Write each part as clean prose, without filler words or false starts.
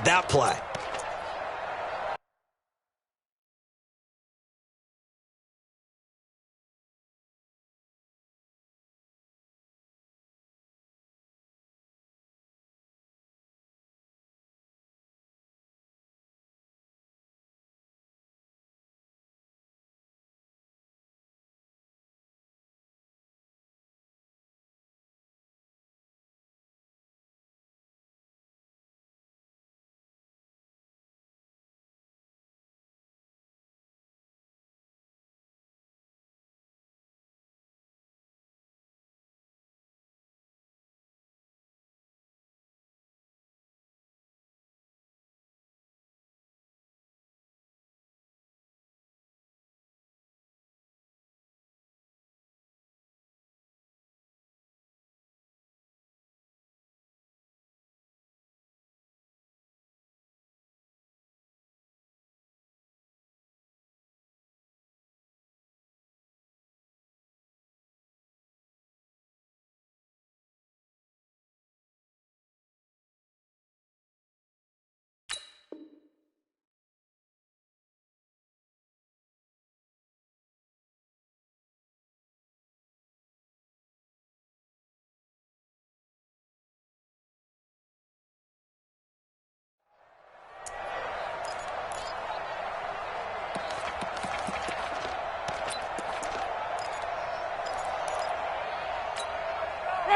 that play.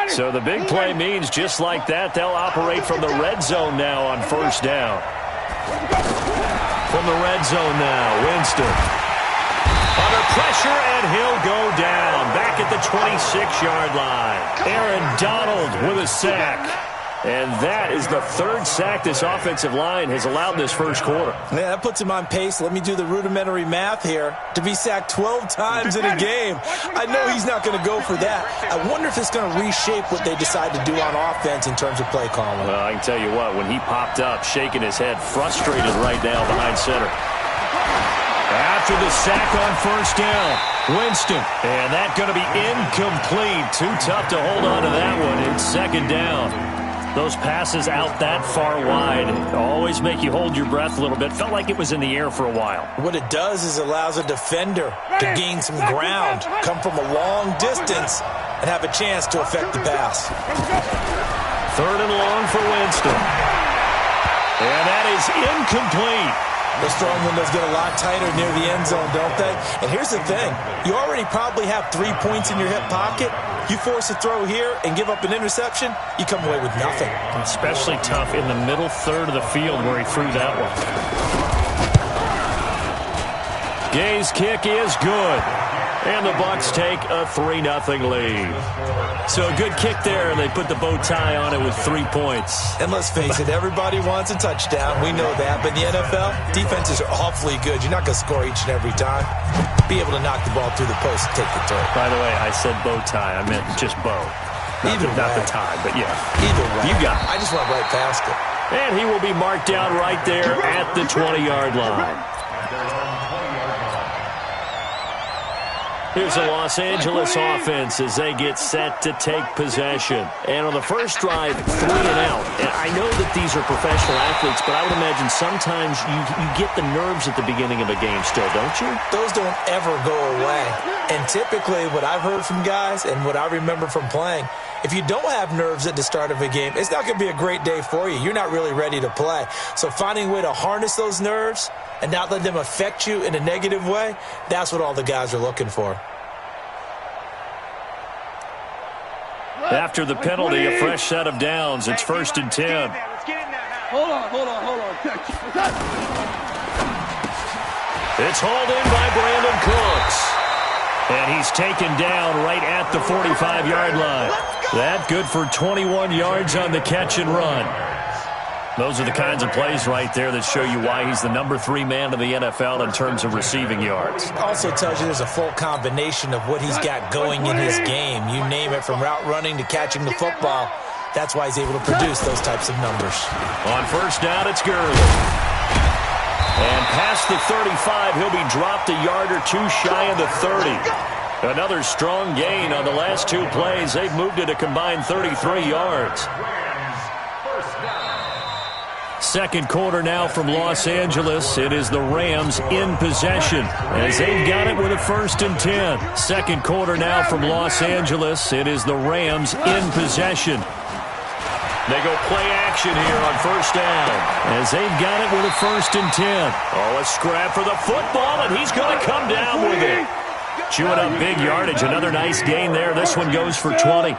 So the big play means just like that, they'll operate from the red zone now on first down. From the red zone now, Winston. Under pressure, and he'll go down. Back at the 26-yard line. Aaron Donald with a sack. And that is the third sack this offensive line has allowed this first quarter. Yeah, that puts him on pace. Let me do the rudimentary math here. To be sacked 12 times in a game, I know he's not going to go for that. I wonder if it's going to reshape what they decide to do on offense in terms of play calling. Well, I can tell you what, when he popped up, shaking his head, frustrated right now behind center. After the sack on first down, Winston. And that's going to be incomplete. Too tough to hold on to that one in second down. Those passes out that far wide always make you hold your breath a little bit. Felt like it was in the air for a while. What it does is allows a defender to gain some ground, come from a long distance, and have a chance to affect the pass. Third and long for Winston. And that is incomplete. Those throwing windows get a lot tighter near the end zone, don't they? And here's the thing. You already probably have 3 points in your hip pocket. You force a throw here and give up an interception, you come away with nothing. Especially tough in the middle third of the field where he threw that one. Gay's kick is good. And the Bucs take a 3-0 lead. So a good kick there. They put the bow tie on it with 3 points. And let's face it, everybody wants a touchdown. We know that. But in the NFL, defenses are awfully good. You're not going to score each and every time. Be able to knock the ball through the post and take the turn. By the way, I said bow tie. I meant just bow. Not the tie, but yeah. Either way. You got it. I just went right past it. And he will be marked down right there at the 20-yard line. Here's the Los Angeles offense as they get set to take possession. And on the first drive, 3 and out. And I know that these are professional athletes, but I would imagine sometimes you get the nerves at the beginning of a game still, don't you? Those don't ever go away. And typically what I've heard from guys and what I remember from playing, if you don't have nerves at the start of a game, it's not going to be a great day for you. You're not really ready to play. So finding a way to harness those nerves and not let them affect you in a negative way, that's what all the guys are looking for. After the penalty, a fresh set of downs. It's 1st and 10. Hold on. It's hauled in by Brandon Cooks. And he's taken down right at the 45-yard line. That good for 21 yards on the catch and run. Those are the kinds of plays right there that show you why he's the number 3 man in the NFL in terms of receiving yards. Also tells you there's a full combination of what he's got going in his game. You name it, from route running to catching the football. That's why he's able to produce those types of numbers. On first down, it's Gurley. And past the 35, he'll be dropped a yard or 2 shy of the 30. Another strong gain on the last 2 plays. They've moved it a combined 33 yards. Second quarter now from Los Angeles. It is the Rams in possession as they've got it with a 1st and 10. Second quarter now from Los Angeles. It is the Rams in possession. They go play action here on 1st down as they've got it with a 1st and 10. Oh, a scrap for the football, and he's going to come down with it. Chewing up big yardage. Another nice gain there. This one goes for 20.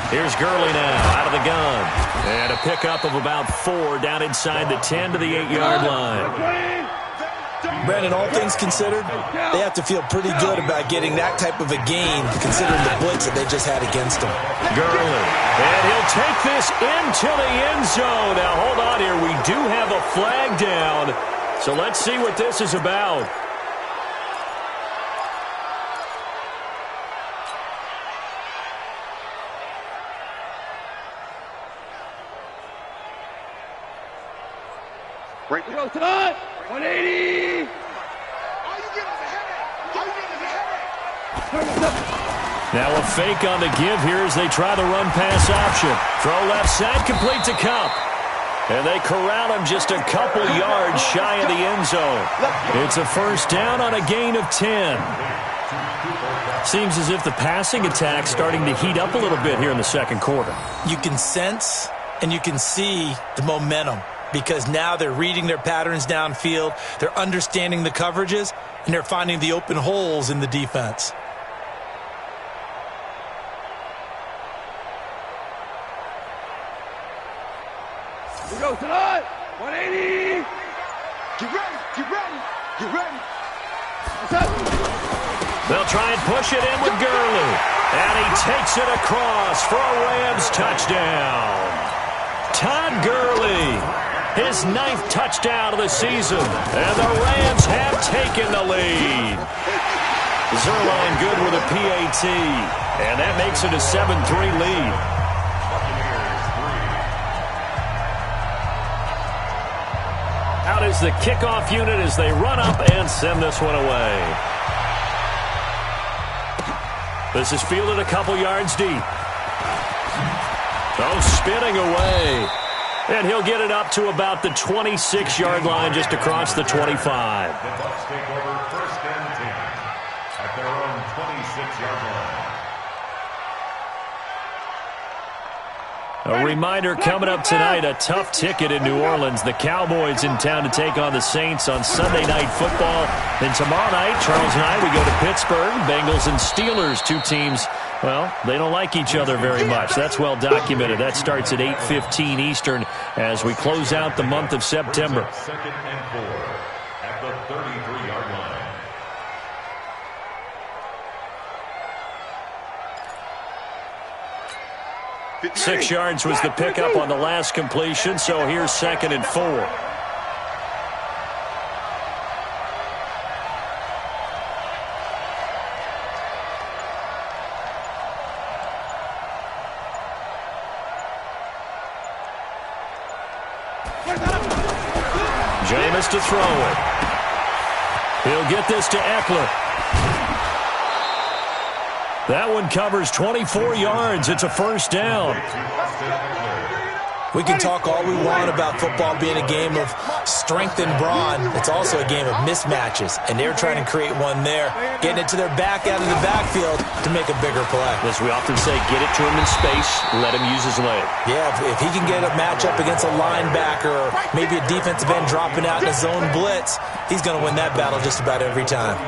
Here's Gurley now out of the gun. And a pickup of about 4 down inside the 10 to the 8-yard line. Brandon, all things considered, they have to feel pretty good about getting that type of a gain considering the blitz that they just had against them. Gurley. And he'll take this into the end zone. Now, hold on here. We do have a flag down. So let's see what this is about. Break it up tonight. 180. Now a fake on the give here as they try the run-pass option. Throw left side, complete to Cup. And they corral him just a couple yards shy of the end zone. It's a 1st down on a gain of 10. Seems as if the passing attack's starting to heat up a little bit here in the second quarter. You can sense and you can see the momentum, because now they're reading their patterns downfield, they're understanding the coverages, and they're finding the open holes in the defense. Here we go tonight. 180. Get ready. Get ready. Get ready. They'll try and push it in with Gurley. And he takes it across for a Rams touchdown. Todd Gurley, his 9th touchdown of the season. And the Rams have taken the lead. Zerline good with a PAT. And that makes it a 7-3 lead. Out is the kickoff unit as they run up and send this one away. This is fielded a couple yards deep. Oh, spinning away. And he'll get it up to about the 26-yard line, just across the 25. The Bucs take over 1st and 10 at their own 26-yard line. A reminder coming up tonight, a tough ticket in New Orleans. The Cowboys in town to take on the Saints on Sunday Night Football. Then tomorrow night, Charles and I, we go to Pittsburgh. Bengals and Steelers, 2 teams, well, they don't like each other very much. That's well documented. That starts at 8:15 Eastern as we close out the month of September. 2nd and 4 at the 33-yard line. Six yards was the pickup on the last completion, so here's 2nd and 4. Jameis to throw it. He'll get this to Eckler. That one covers 24 yards. It's a 1st down. We can talk all we want about football being a game of strength and brawn. It's also a game of mismatches, and they're trying to create one there, getting it to their back out of the backfield to make a bigger play. As we often say, get it to him in space, let him use his leg. Yeah, if he can get a matchup against a linebacker or maybe a defensive end dropping out in a zone blitz, he's going to win that battle just about every time.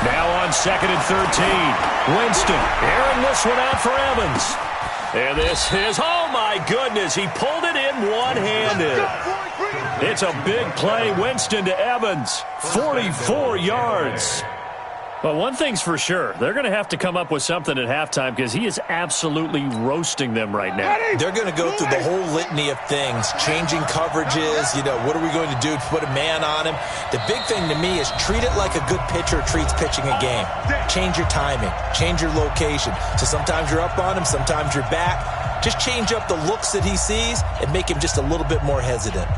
Now on 2nd and 13. Winston airing this one out for Evans. And this is, oh my goodness, he pulled it in one-handed. It's a big play. Winston to Evans, 44 yards. Well, one thing's for sure. They're going to have to come up with something at halftime because he is absolutely roasting them right now. They're going to go through the whole litany of things, changing coverages, what are we going to do to put a man on him? The big thing to me is treat it like a good pitcher treats pitching a game. Change your timing, change your location. So sometimes you're up on him, sometimes you're back. Just change up the looks that he sees and make him just a little bit more hesitant.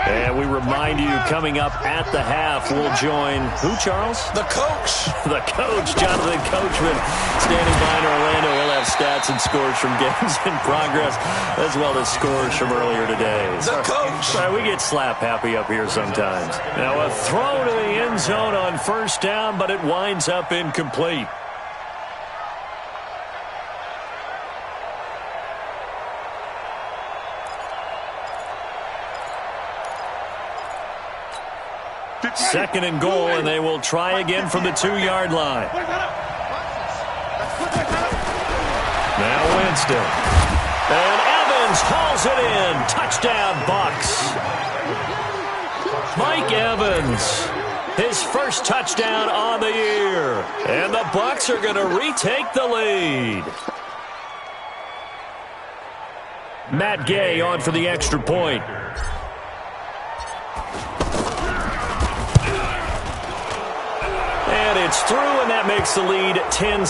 And we remind you, coming up at the half, we'll join who, Charles? The coach. The coach, Jonathan Coachman, standing by in Orlando. He'll have stats and scores from games in progress, as well as scores from earlier today. The coach. We get slap happy up here sometimes. Now a throw to the end zone on first down, but it winds up incomplete. Second and goal, and they will try again from the 2-yard line. Now Winston. And Evans hauls it in. Touchdown, Bucs. Mike Evans, his first touchdown on the year. And the Bucs are going to retake the lead. Matt Gay on for the extra point. And it's through, and that makes the lead 10-7.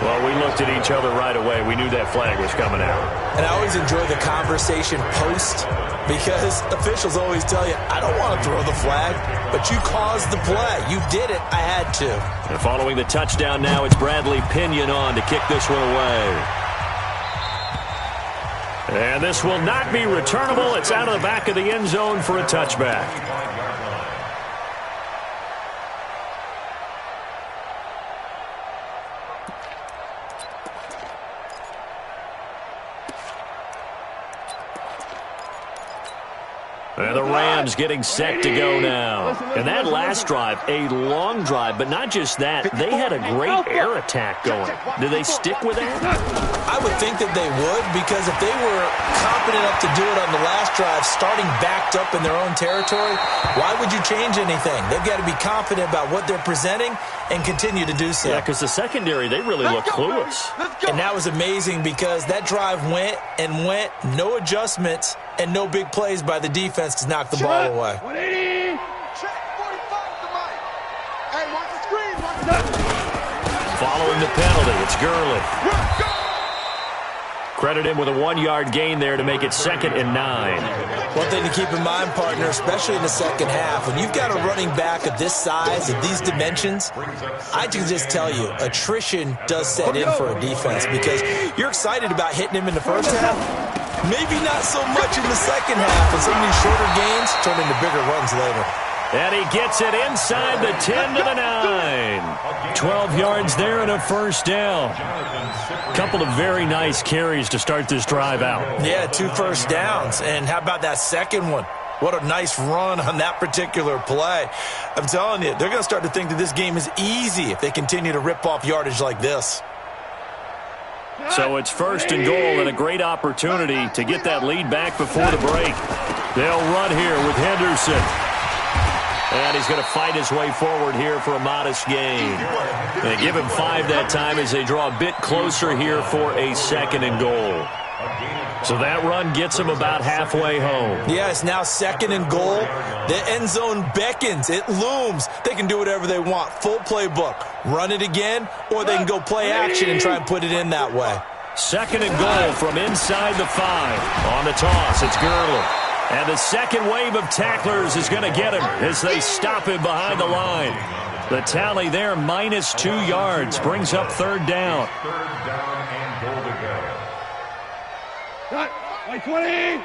Well, we looked at each other right away. We knew that flag was coming out. And I always enjoy the conversation post because officials always tell you, I don't want to throw the flag, but you caused the play. You did it. I had to. And following the touchdown now, it's Bradley Pinion on to kick this one away. And this will not be returnable. It's out of the back of the end zone for a touchback. And the Rams getting set to go now. And that last drive, a long drive, but not just that. They had a great air attack going. Do they stick with that? I would think that they would, because if they were confident enough to do it on the last drive, starting backed up in their own territory, why would you change anything? They've got to be confident about what they're presenting and continue to do so. Yeah, because the secondary, they really look clueless. And that was amazing because that drive went and went, no adjustments, and no big plays by the defense to knock the ball away. 180. Check 45 to Mike. Hey, watch the screen. Watch the Following the penalty, it's Gurley. Credit him with a 1-yard gain there to make it 2nd and 9. One thing to keep in mind, partner, especially in the second half, when you've got a running back of this size, of these dimensions, I can just tell you, attrition does set in for a defense because you're excited about hitting him in the first half. Maybe not so much in the second half, and some of these shorter gains turn into bigger runs later. And he gets it inside the 10 to the 9. 12 yards there and a first down. Couple of very nice carries to start this drive out. Yeah, 2 first downs. And how about that second one? What a nice run on that particular play. I'm telling you, they're going to start to think that this game is easy if they continue to rip off yardage like this. So it's 1st and goal and a great opportunity to get that lead back before the break. They'll run here with Henderson. And he's going to fight his way forward here for a modest gain. They give him 5 that time as they draw a bit closer here for a 2nd and goal. So that run gets him about halfway home. Yeah, it's now 2nd and goal. The end zone beckons. It looms. They can do whatever they want. Full playbook. Run it again, or they can go play action and try and put it in that way. 2nd and goal from inside the 5. On the toss, it's Gurley. And the second wave of tacklers is going to get him as they stop him behind the line. The tally there, minus 2 yards, brings up 3rd down. 3rd down and goal to go. Cut. Right 20.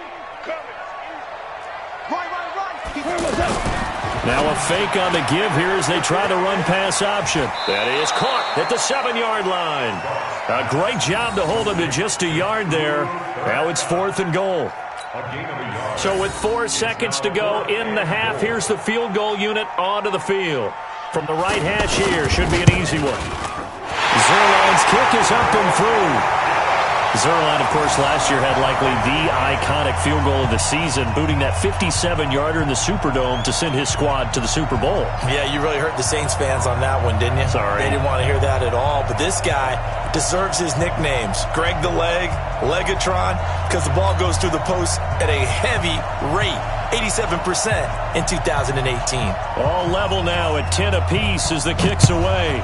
Now a fake on the give here as they try the run-pass option. That is caught at the 7-yard line. A great job to hold him to just a yard there. Now it's 4th and goal. So with 4 seconds to go in the half, here's the field goal unit onto the field. From the right hash here, should be an easy one. Zerline's kick is up and through. Zerline, of course, last year had likely the iconic field goal of the season, booting that 57-yarder in the Superdome to send his squad to the Super Bowl. Yeah, you really hurt the Saints fans on that one, didn't you? Sorry. They didn't want to hear that at all. But this guy deserves his nicknames. Greg the Leg, Legatron, because the ball goes through the post at a heavy rate, 87% in 2018. All level now at 10 apiece as the kick's away.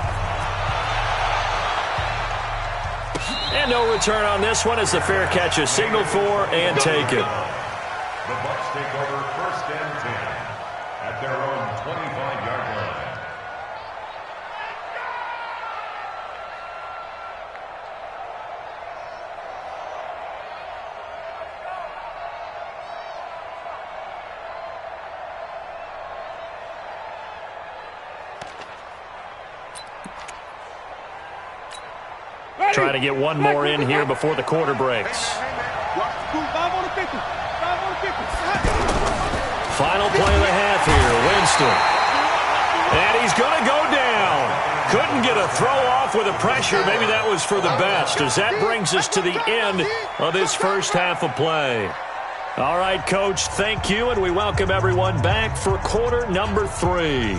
And no return on this one as the fair catch is signaled for and taken. The Bucs take over 1st and 10 at their own 25-yard line. Trying to get one more in here before the quarter breaks. Final play of the half here, Winston. And he's going to go down. Couldn't get a throw off with the pressure. Maybe that was for the best, as that brings us to the end of this first half of play. All right, Coach, thank you, and we welcome everyone back for quarter number 3.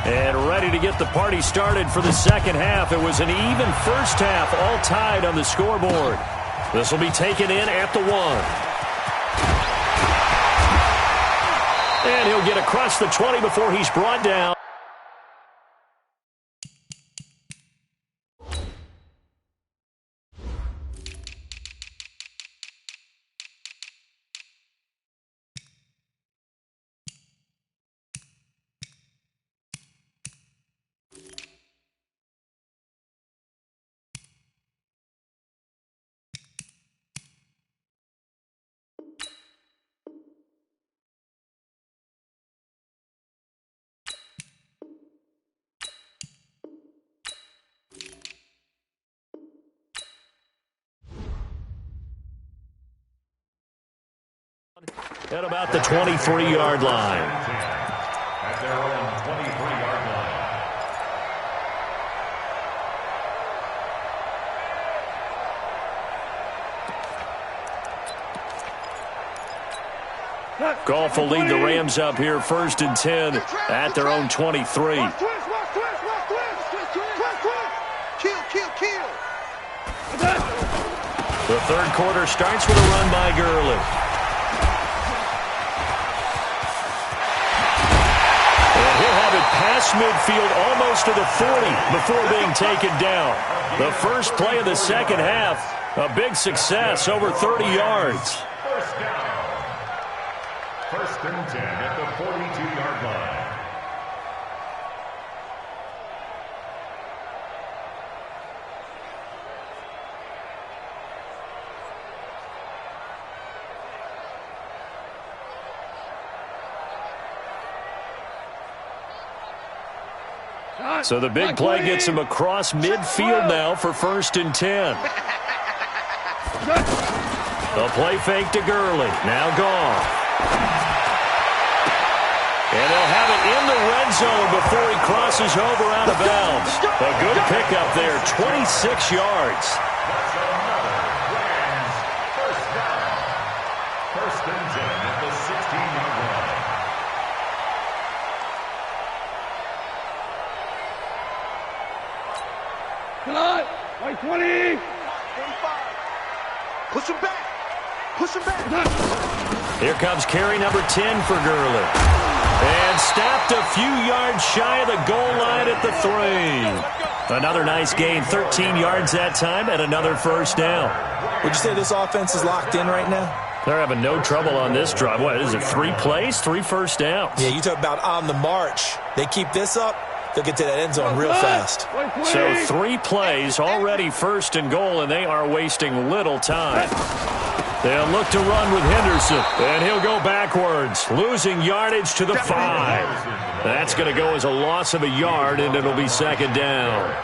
And ready to get the party started for the second half. It was an even first half, all tied on the scoreboard. This will be taken in at the 1. And he'll get across the 20 before he's brought down. At about the 23-yard line. At their own 23-yard line. Goff will lead the Rams up here 1st and 10 at their own 23. The third quarter starts with a run by Gurley. Past midfield almost to the 40 before being taken down. The first play of the second half, a big success, over 30 yards. First down. 1st and 10 at the 42-yard line. So the big play gets him across midfield now for 1st and 10. The play fake to Gurley. Now Goff. And they'll have it in the red zone before he crosses over out of bounds. A good pickup there, 26 yards. That's another Rams first down. 1st and 10 at the 16-yard line. White 20. 45. Push him back. Push him back. Here comes carry number 10 for Gurley. And stopped a few yards shy of the goal line at the 3. Another nice gain, 13 yards that time, and another first down. Would you say this offense is locked in right now? They're having no trouble on this drive. What is it, 3 plays, 3 first downs? Yeah, you talk about on the march. They keep this up, they'll get to that end zone real fast. So 3 plays, already 1st and goal, and they are wasting little time. They'll look to run with Henderson, and he'll go backwards, losing yardage to the 5. That's going to go as a loss of a yard, and it'll be 2nd down.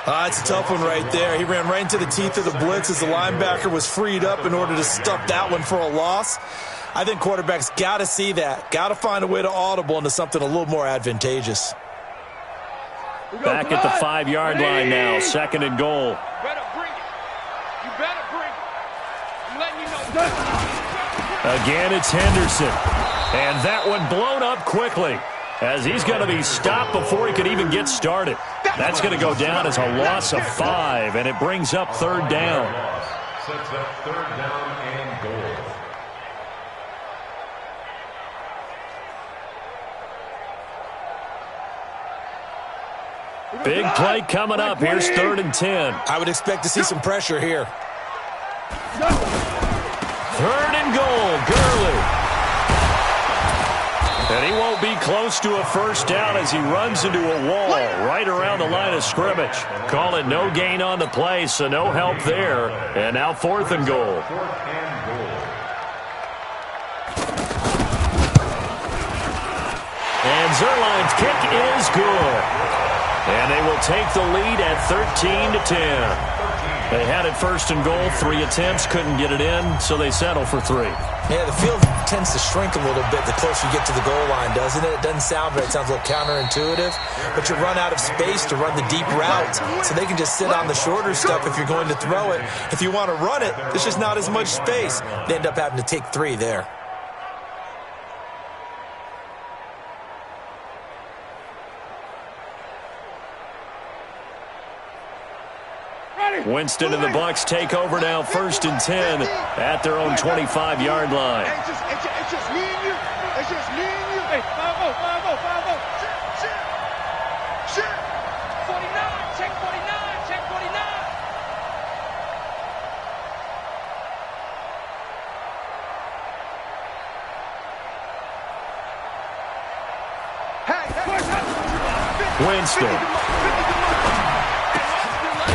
It's a tough one right there. He ran right into the teeth of the blitz as the linebacker was freed up in order to stuff that one for a loss. I think quarterbacks got to see that. Got to find a way to audible into something a little more advantageous. Back at the 5-yard line now, 2nd and goal. You better bring it. You better bring it. I'm letting you know. Again, it's Henderson. And that one blown up quickly as he's going to be stopped before he could even get started. That's going to go down as a loss of 5, and it brings up 3rd down. Sets up 3rd down and goal. Big play coming up. Here's 3rd and 10. I would expect to see some pressure here. 3rd and goal, Gurley. And he won't be close to a 1st down as he runs into a wall right around the line of scrimmage. Call it no gain on the play, so no help there. And now 4th and goal. And Zerline's kick is good. And they will take the lead at 13-10. They had it 1st and goal, 3 attempts, couldn't get it in, so they settle for 3. Yeah, the field tends to shrink a little bit the closer you get to the goal line, doesn't it? It doesn't sound right. It sounds a little counterintuitive. But you run out of space to run the deep routes, so they can just sit on the shorter stuff if you're going to throw it. If you want to run it, there's just not as much space. They end up having to take 3 there. Winston and the Bucs take over now, 1st and 10 at their own 25-yard line. It's just me and you. It's just me and you. Hey, 5-0, 5-0, 5-0. Shit. 49, check 49, check 49. Winston.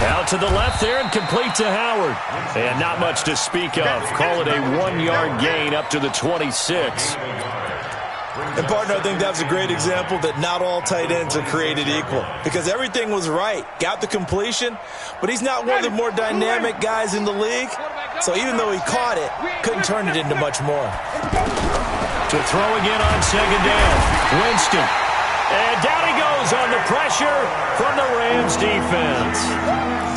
Out to the left there and complete to Howard. And not much to speak of. Call it a 1-yard gain up to the 26. And, partner, I think that's a great example that not all tight ends are created equal. Because everything was right. Got the completion, but he's not one of the more dynamic guys in the league. So even though he caught it, couldn't turn it into much more. To throw again on 2nd down. Winston. And down he goes on the pressure from the Rams defense.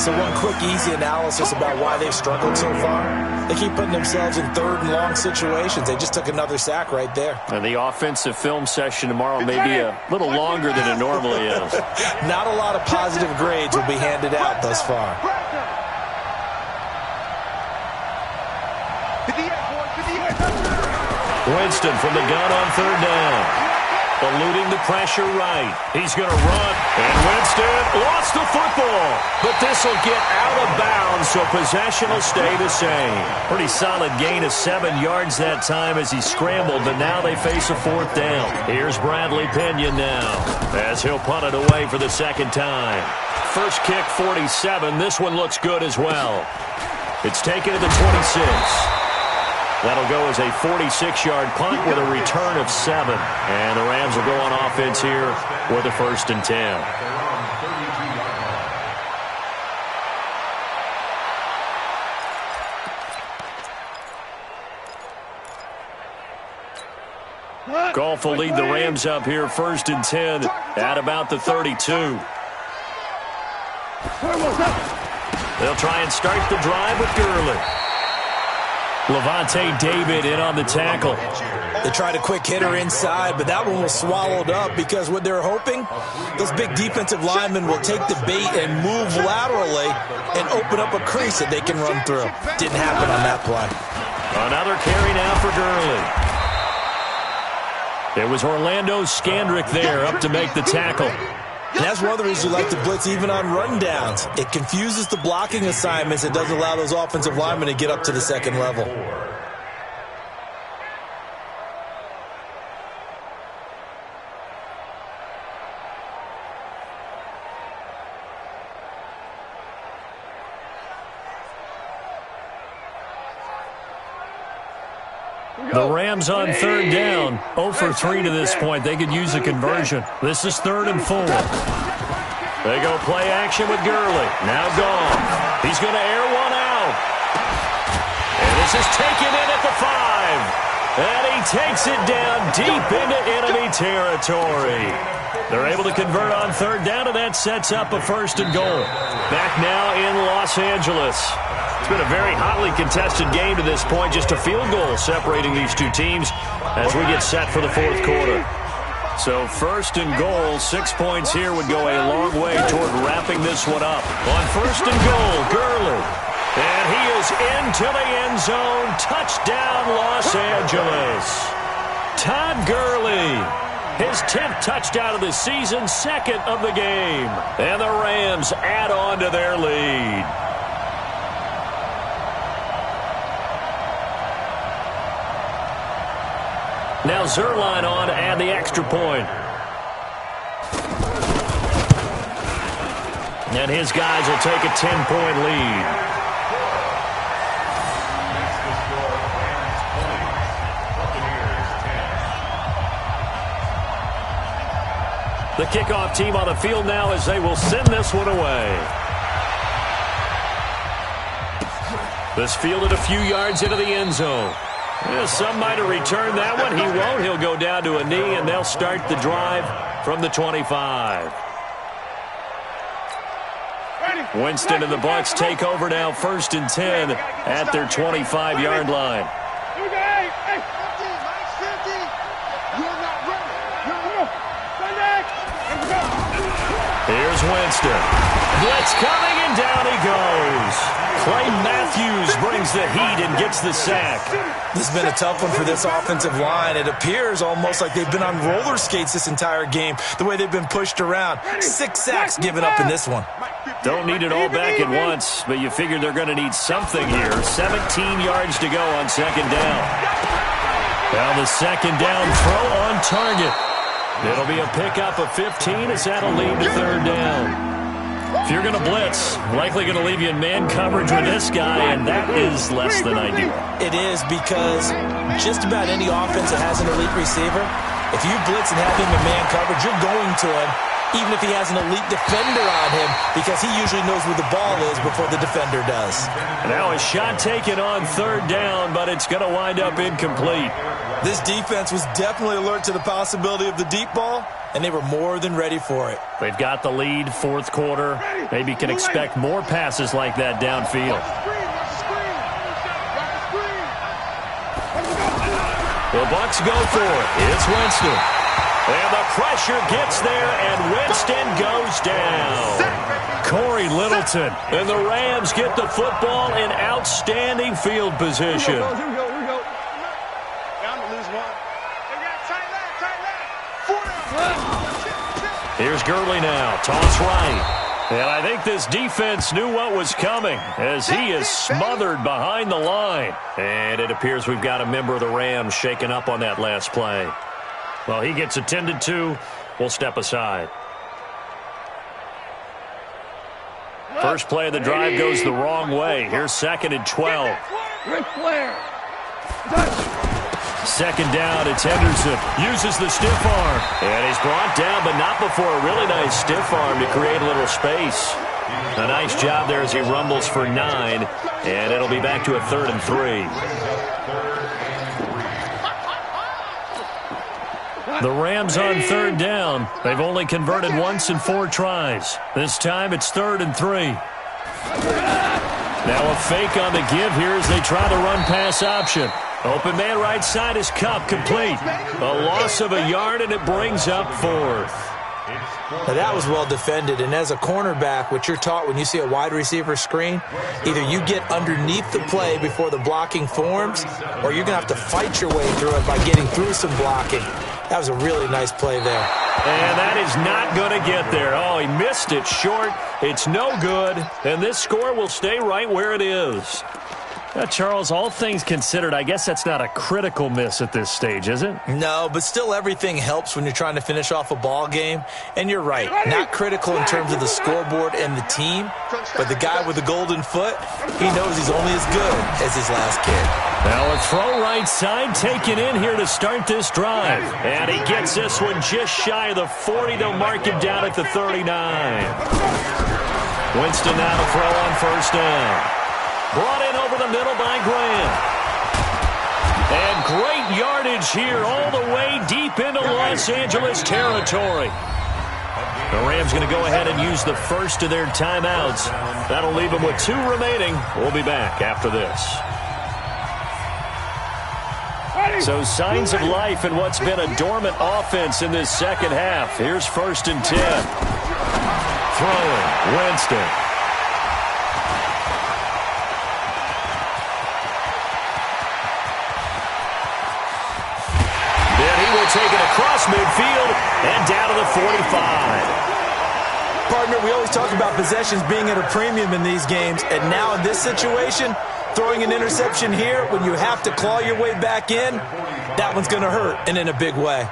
So one quick, easy analysis about why they've struggled so far. They keep putting themselves in 3rd and long situations. They just took another sack right there. And the offensive film session tomorrow may be a little longer than it normally is. Not a lot of positive grades will be handed out thus far. Winston from the gun on 3rd down. Eluding the pressure right. He's going to run. And Winston lost the football. But this will get out of bounds, so possession will stay the same. Pretty solid gain of 7 yards that time as he scrambled, but now they face a 4th down. Here's Bradley Pinion now as he'll punt it away for the 2nd time. First kick, 47. This one looks good as well. It's taken to the 26. That'll go as a 46-yard punt with a return of 7. And the Rams will go on offense here with a 1st and 10. Goff will lead the Rams up here 1st and 10 at about the 32. They'll try and start the drive with Gurley. Levante David in on the tackle. They tried a quick hitter inside, but that one was swallowed up because what they're hoping, those big defensive linemen will take the bait and move laterally and open up a crease that they can run through. Didn't happen on that play. Another carry now for Gurley. It was Orlando Scandrick there up to make the tackle. And that's one of the reasons you like to blitz even on rundowns. It confuses the blocking assignments. It doesn't allow those offensive linemen to get up to the 2nd level. The Rams on 3rd down. 0 for 3 to this point. They could use a conversion. This is 3rd and 4. They go play action with Gurley. Now gone. He's going to air one out. And this is taken in at the 5. And he takes it down deep into enemy territory. They're able to convert on third down, and that sets up a 1st and goal. Back now in Los Angeles. It's been a very hotly contested game to this point. Just a field goal separating these two teams as we get set for the 4th quarter. So 1st and goal, 6 points here would go a long way toward wrapping this one up. On 1st and goal, Gurley. And he is into the end zone. Touchdown, Los Angeles. Todd Gurley. His 10th touchdown of the season, 2nd of the game. And the Rams add on to their lead. Now Zerline on to add the extra point. And his guys will take a 10-point lead. The kickoff team on the field now as they will send this one away. This fielded a few yards into the end zone. Yeah, some might have returned that one. He won't. He'll go down to a knee, and they'll start the drive from the 25. Winston and the Bucs take over now 1st and 10 at their 25-yard line. Here's Winston. Blitz coming, and down he goes. Clay Matthews brings the heat and gets the sack. This has been a tough one for this offensive line. It appears almost like they've been on roller skates this entire game, the way they've been pushed around. 6 sacks given up in this one. Don't need it all back at once, but you figure they're going to need something here. 17 yards to go on 2nd down. Now the 2nd down throw on target. It'll be a pickup of 15 as that'll lead to 3rd down. If you're going to blitz, likely going to leave you in man coverage with this guy, and that is less than ideal. It is, because just about any offense that has an elite receiver, if you blitz and have him in man coverage, you're going to him, even if he has an elite defender on him, because he usually knows where the ball is before the defender does. Now a shot taken on 3rd down, but it's going to wind up incomplete. This defense was definitely alert to the possibility of the deep ball, and they were more than ready for it. They've got the lead, 4th quarter. Maybe can expect more passes like that downfield. The Bucs go for it. It's Winston. And the pressure gets there, and Winston goes down. Corey Littleton. And the Rams get the football in outstanding field position. Here's Gurley now. Toss right. And I think this defense knew what was coming as he is smothered behind the line. And it appears we've got a member of the Rams shaken up on that last play. Well, he gets attended to. We'll step aside. First play of the drive goes the wrong way. Here's 2nd and 12. Ric Flair. 2nd down, it's Henderson. Uses the stiff arm. And he's brought down, but not before a really nice stiff arm to create a little space. A nice job there as he rumbles for 9. And it'll be back to a 3rd and 3. The Rams on 3rd down. They've only converted once in 4 tries. This time it's 3rd and 3. Now a fake on the give here as they try the run-pass option. Open man right side is Cup, complete. A loss of a yard, and it brings up 4th. Now that was well defended, and as a cornerback, what you're taught when you see a wide receiver screen, either you get underneath the play before the blocking forms, or you're going to have to fight your way through it by getting through some blocking. That was a really nice play there. And that is not going to get there. Oh, he missed it short. It's no good, and this score will stay right where it is. Now, Charles, all things considered, I guess that's not a critical miss at this stage, is it? No, but still everything helps when you're trying to finish off a ball game. And you're right, not critical in terms of the scoreboard and the team, but the guy with the golden foot, he knows he's only as good as his last kid. Now a throw right side taken in here to start this drive. And he gets this one just shy of the 40. They'll mark him down at the 39. Winston now to throw on first down. Brought in over the middle by Graham. And great yardage here all the way deep into Los Angeles territory. The Rams going to go ahead and use the first of their timeouts. That'll leave them with 2 remaining. We'll be back after this. So signs of life in what's been a dormant offense in this second half. Here's 1st and 10. Throwing, Winston. Then he will take it across midfield and down to the 45. Partner, we always talk about possessions being at a premium in these games, and now in this situation, throwing an interception here when you have to claw your way back in, that one's going to hurt, and in a big way.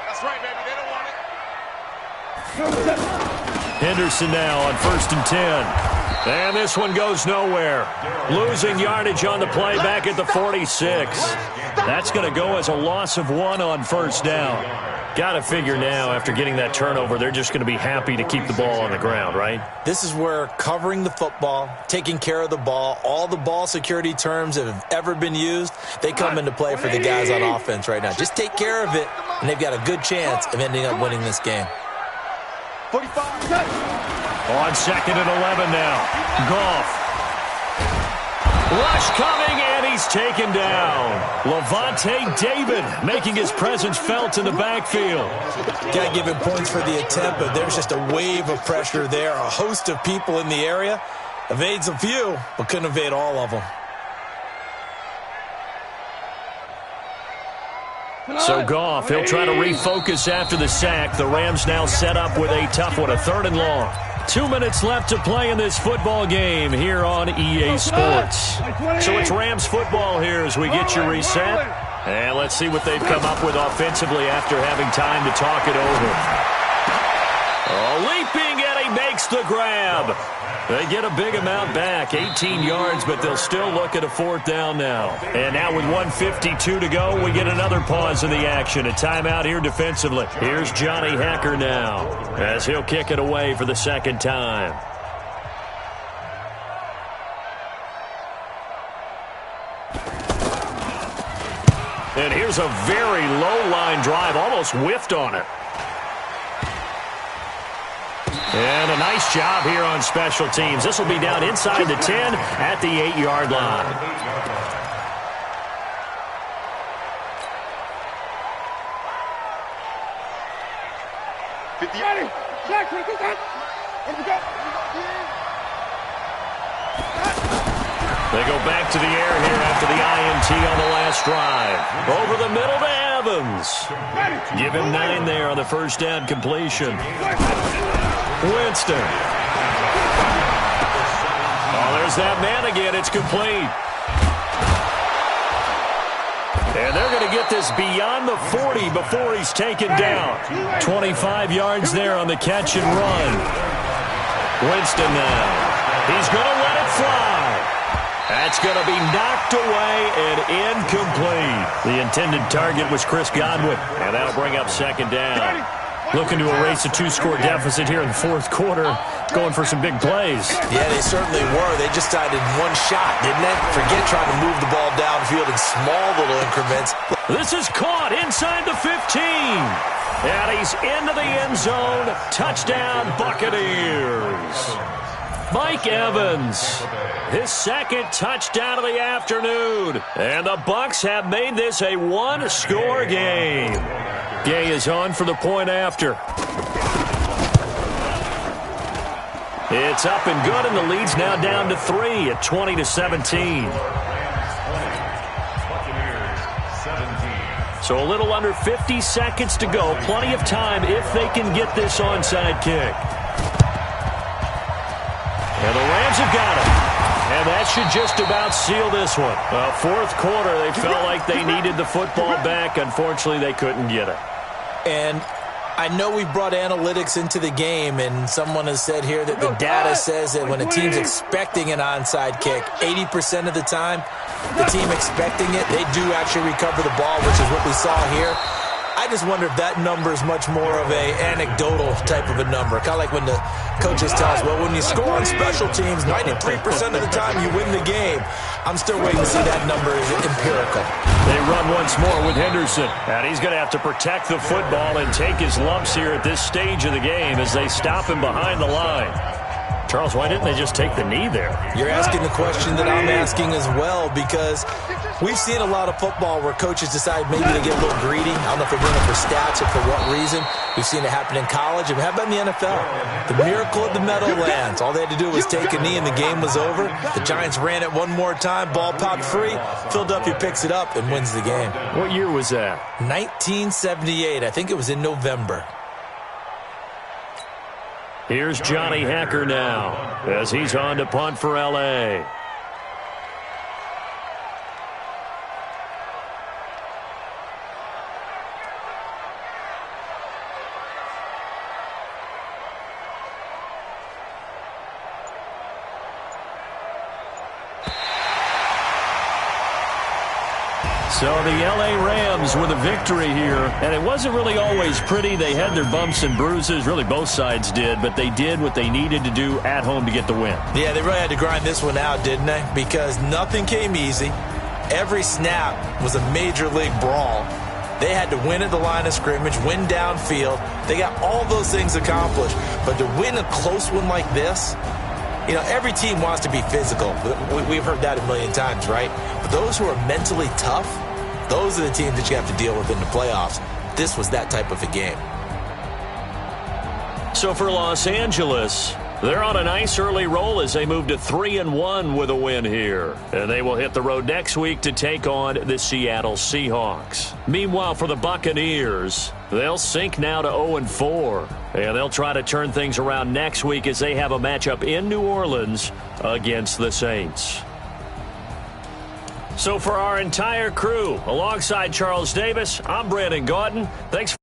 That's right, baby. They don't want it. Henderson now on 1st and 10. And this one goes nowhere. Losing yardage on the play back at the 46. That's going to go as a loss of 1 on first down. Got to figure now, after getting that turnover, they're just going to be happy to keep the ball on the ground, right? This is where covering the football, taking care of the ball, all the ball security terms that have ever been used, they come into play for the guys on offense right now. Just take care of it, and they've got a good chance of ending up winning this game. 45. On 2nd and 11 now. Goff. Rush coming, and he's taken down. Levante David making his presence felt in the backfield. Got to give him points for the attempt, but there's just a wave of pressure there. A host of people in the area. Evades a few, but couldn't evade all of them. So Goff, he'll try to refocus after the sack. The Rams now set up with a tough one, a 3rd and long. 2 minutes left to play in this football game here on EA Sports. So it's Rams football here as we get you reset. And let's see what they've come up with offensively after having time to talk it over. Leaping, and he makes the grab. They get a big amount back, 18 yards, but they'll still look at a 4th down now. And now with 1:52 to go, we get another pause in the action. A timeout here defensively. Here's Johnny Hekker now as he'll kick it away for the 2nd time. And here's a very low-line drive, almost whiffed on it. And a nice job here on special teams. This will be down inside the 10 at the 8-yard line. They go back to the air here after the INT on the last drive. Over the middle to Evans. Give him 9 there on the first down completion. Winston. Oh, there's that man again. It's complete. And they're going to get this beyond the 40 before he's taken down. 25 yards there on the catch and run. Winston now. He's going to let it fly. That's going to be knocked away and incomplete. The intended target was Chris Godwin, and that'll bring up 2nd down. Looking to erase a 2-score deficit here in the 4th quarter, going for some big plays. Yeah, they certainly were. They just decided one shot, didn't they? Forget trying to move the ball downfield in small little increments. This is caught inside the 15. And he's into the end zone. Touchdown, Buccaneers. Mike Evans, his 2nd touchdown of the afternoon. And the Bucs have made this a 1-score game. Gay is on for the point after. It's up and good, and the lead's now down to 3 at 20-17. So a little under 50 seconds to go. Plenty of time if they can get this onside kick. And the Rams have got it. And that should just about seal this one. 4th quarter, they felt like they needed the football back. Unfortunately, they couldn't get it. And I know we brought analytics into the game, and someone has said here that the data says that when a team's expecting an onside kick, 80% of the time, the team expecting it, they do actually recover the ball, which is what we saw here. I just wonder if that number is much more of a anecdotal type of a number. Kind of like when the coaches tell us, well, when you score on special teams, 93% of the time you win the game. I'm still waiting to see that number is empirical. They run once more with Henderson. And he's going to have to protect the football and take his lumps here at this stage of the game as they stop him behind the line. Charles, why didn't they just take the knee there? You're asking the question that I'm asking as well, because we've seen a lot of football where coaches decide maybe to get a little greedy. I don't know if they're doing it for stats or for what reason. We've seen it happen in college. And how about in the NFL? The miracle of the Meadowlands. All they had to do was take a knee and the game was over. The Giants ran it one more time. Ball popped free. Philadelphia picks it up and wins the game. What year was that? 1978. I think it was in November. Here's Johnny Hacker now as he's on to punt for L.A. So the L.A. Rams with a victory here, and it wasn't really always pretty. They had their bumps and bruises, really both sides did, but they did what they needed to do at home to get the win. Yeah, they really had to grind this one out, didn't they? Because nothing came easy. Every snap was a major league brawl. They had to win at the line of scrimmage, win downfield. They got all those things accomplished. But to win a close one like this, you know, every team wants to be physical. We've heard that a million times, right? But those who are mentally tough, those are the teams that you have to deal with in the playoffs. This was that type of a game. So for Los Angeles, they're on a nice early roll as they move to 3-1 with a win here. And they will hit the road next week to take on the Seattle Seahawks. Meanwhile, for the Buccaneers, they'll sink now to 0-4. And they'll try to turn things around next week as they have a matchup in New Orleans against the Saints. So for our entire crew, alongside Charles Davis, I'm Brandon Gaudin. Thanks.